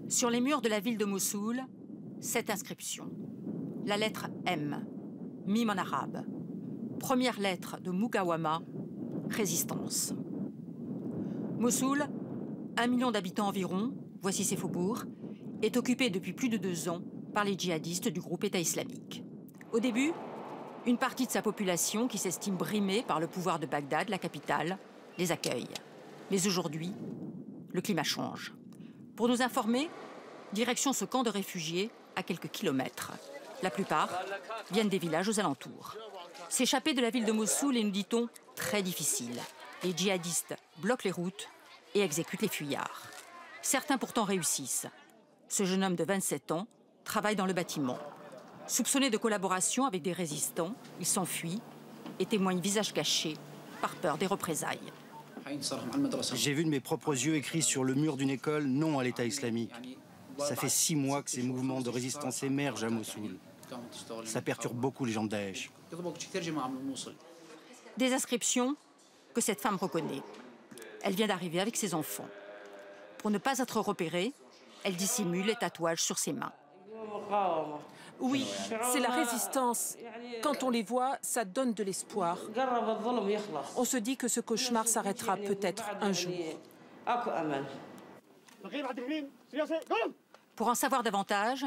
Sur les murs de la ville de Mossoul, cette inscription. La lettre M, mime en arabe. Première lettre de Mukawama, résistance. Mossoul, 1 million d'habitants environ, voici ses faubourgs, est occupé depuis plus de 2 ans par les djihadistes du groupe État islamique. Au début, une partie de sa population, qui s'estime brimée par le pouvoir de Bagdad, la capitale, les accueille. Mais aujourd'hui, le climat change. Pour nous informer, direction ce camp de réfugiés à quelques kilomètres. La plupart viennent des villages aux alentours. S'échapper de la ville de Mossoul est, nous dit-on, très difficile. Les djihadistes bloquent les routes et exécutent les fuyards. Certains pourtant réussissent. Ce jeune homme de 27 ans travaille dans le bâtiment. Soupçonné de collaboration avec des résistants, il s'enfuit et témoigne visage caché par peur des représailles. J'ai vu de mes propres yeux écrit sur le mur d'une école « Non à l'État islamique ». Ça fait 6 mois que ces mouvements de résistance émergent à Mossoul. Ça perturbe beaucoup les gens de Daesh. Des inscriptions que cette femme reconnaît. Elle vient d'arriver avec ses enfants. Pour ne pas être repérée, elle dissimule les tatouages sur ses mains. Oui, c'est la résistance. Quand on les voit, ça donne de l'espoir. On se dit que ce cauchemar s'arrêtera peut-être un jour. Pour en savoir davantage,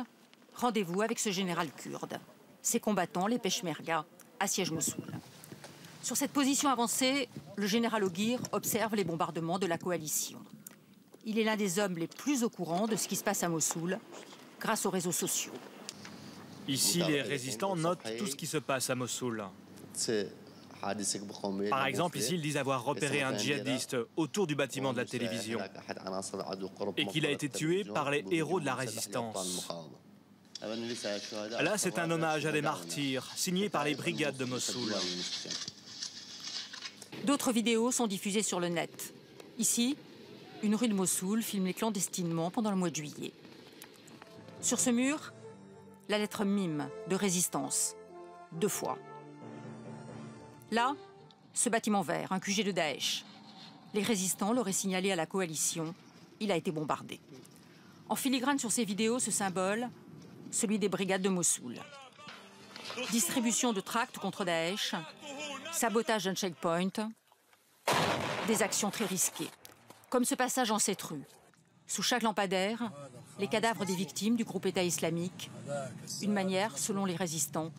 rendez-vous avec ce général kurde. Ses combattants, les Peshmerga, assiègent Mossoul. Sur cette position avancée, le général Oguir observe les bombardements de la coalition. Il est l'un des hommes les plus au courant de ce qui se passe à Mossoul, grâce aux réseaux sociaux. Ici, les résistants notent tout ce qui se passe à Mossoul. Par exemple, ici, ils disent avoir repéré un djihadiste autour du bâtiment de la télévision et qu'il a été tué par les héros de la résistance. Là, c'est un hommage à des martyrs, signé par les brigades de Mossoul. D'autres vidéos sont diffusées sur le net. Ici, une rue de Mossoul filmée clandestinement pendant le mois de juillet. Sur ce mur, la lettre mime de résistance, 2 fois. Là, ce bâtiment vert, un QG de Daesh. Les résistants l'auraient signalé à la coalition. Il a été bombardé. En filigrane sur ces vidéos, ce symbole, celui des brigades de Mossoul. Distribution de tracts contre Daesh, sabotage d'un checkpoint, des actions très risquées. Comme ce passage en cette rue. Sous chaque lampadaire, les cadavres des victimes du groupe État islamique. Une manière, selon les résistants,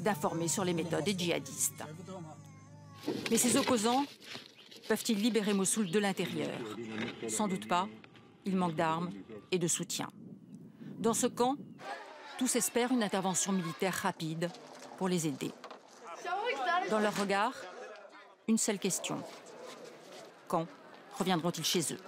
d'informer sur les méthodes des djihadistes. Mais ces opposants peuvent-ils libérer Mossoul de l'intérieur? Sans doute pas. Il manque d'armes et de soutien. Dans ce camp, tous espèrent une intervention militaire rapide pour les aider. Dans leur regard, une seule question. Quand reviendront-ils chez eux?